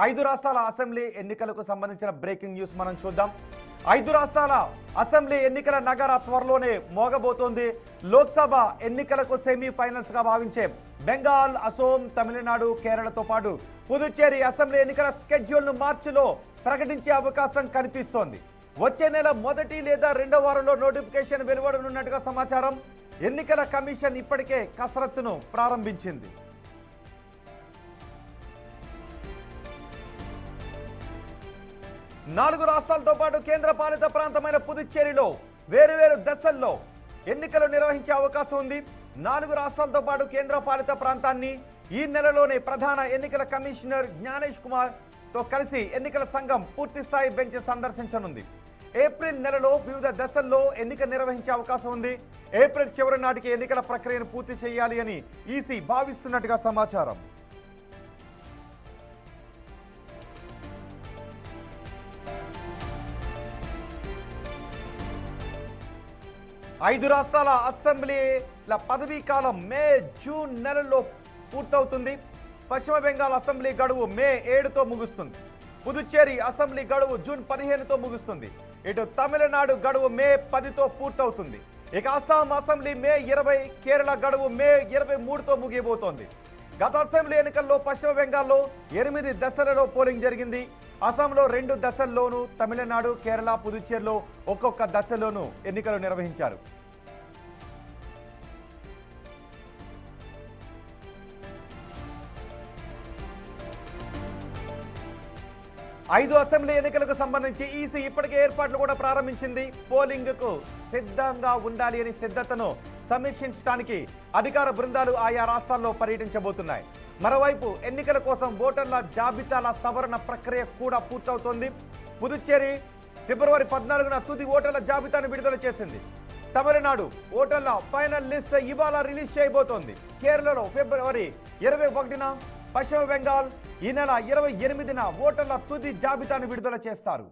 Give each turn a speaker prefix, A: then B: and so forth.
A: ఐదు రాష్ట్రాల అసెంబ్లీ ఎన్నికలకు సంబంధించిన బ్రేకింగ్ న్యూస్ మనం చూద్దాం. ఐదు రాష్ట్రాల అసెంబ్లీ ఎన్నికల నగర త్వరలోనే మోగబోతోంది. లోక్సభ ఎన్నికలకు సెమీఫైనల్స్ గా భావించే బెంగాల్, అసోం, తమిళనాడు, కేరళతో పాటు పుదుచ్చేరి అసెంబ్లీ ఎన్నికల షెడ్యూల్ను మార్చిలో ప్రకటించే అవకాశం కనిపిస్తోంది. వచ్చే నెల మొదటి లేదా రెండో వారంలో నోటిఫికేషన్ వెలువడనున్నట్టుగా సమాచారం. ఎన్నికల కమిషన్ ఇప్పటికే కసరత్తును ప్రారంభించింది. నాలుగు రాష్ట్రాలతో పాటు కేంద్ర పాలిత ప్రాంతమైన పుదుచ్చేరిలో వేరువేరు దశల్లో ఎన్నికలు నిర్వహించే అవకాశం ఉంది. నాలుగు రాష్ట్రాలతో పాటు కేంద్ర పాలిత ప్రాంతాన్ని ఈ నెలలోనే ప్రధాన ఎన్నికల కమిషనర్ జ్ఞానేష్ కుమార్ తో కలిసి ఎన్నికల సంఘం పూర్తిస్థాయి బెంచ్ సందర్శించనుంది. ఏప్రిల్ నెలలో వివిధ దశల్లో ఎన్నిక నిర్వహించే అవకాశం ఉంది. ఏప్రిల్ చివరి నాటికి ఎన్నికల ప్రక్రియను పూర్తి చేయాలి అని ఈసీ భావిస్తున్నట్టుగా సమాచారం. ఐదు రాష్ట్రాల అసెంబ్లీల పదవీ కాలం మే, జూన్ నెలల్లో పూర్తవుతుంది. పశ్చిమ బెంగాల్ అసెంబ్లీ గడువు మే 7తో ముగుస్తుంది. పుదుచ్చేరి అసెంబ్లీ గడువు జూన్ 15తో ముగుస్తుంది. ఇటు తమిళనాడు గడువు మే 10తో పూర్తవుతుంది. ఇక అస్సాం అసెంబ్లీ మే 20, కేరళ గడువు మే 23తో ముగియబోతోంది. గత అసెంబ్లీ ఎన్నికల్లో పశ్చిమ బెంగాల్లో 8 దశలలో పోలింగ్ జరిగింది. అస్సాంలో 2 దశల్లోనూ, తమిళనాడు, కేరళ, పుదుచ్చేరిలో ఒక్కొక్క దశలోనూ ఎన్నికలు నిర్వహించారు. ఐదు అసెంబ్లీ ఎన్నికలకు సంబంధించి ఈసీ ఇప్పటికే ఏర్పాట్లు కూడా ప్రారంభించింది. పోలింగ్కు సిద్ధంగా ఉండాలి అని సిద్ధతను సమీక్షించడానికి అధికార బృందాలు ఆయా రాష్ట్రాల్లో పర్యటించబోతున్నాయి. మరోవైపు ఎన్నికల కోసం ఓటర్ల జాబితాల సవరణ ప్రక్రియ కూడా పూర్తవుతోంది. పుదుచ్చేరి ఫిబ్రవరి 14న తుది ఓటర్ల జాబితాను విడుదల చేసింది. తమిళనాడు ఓటర్ల ఫైనల్ లిస్ట్ ఇవాళ రిలీజ్ చేయబోతోంది. కేరళలో ఫిబ్రవరి 21న, పశ్చిమ బెంగాల్ ఈ నెల 28న ఓటర్ల తుది జాబితాను విడుదల చేస్తారు.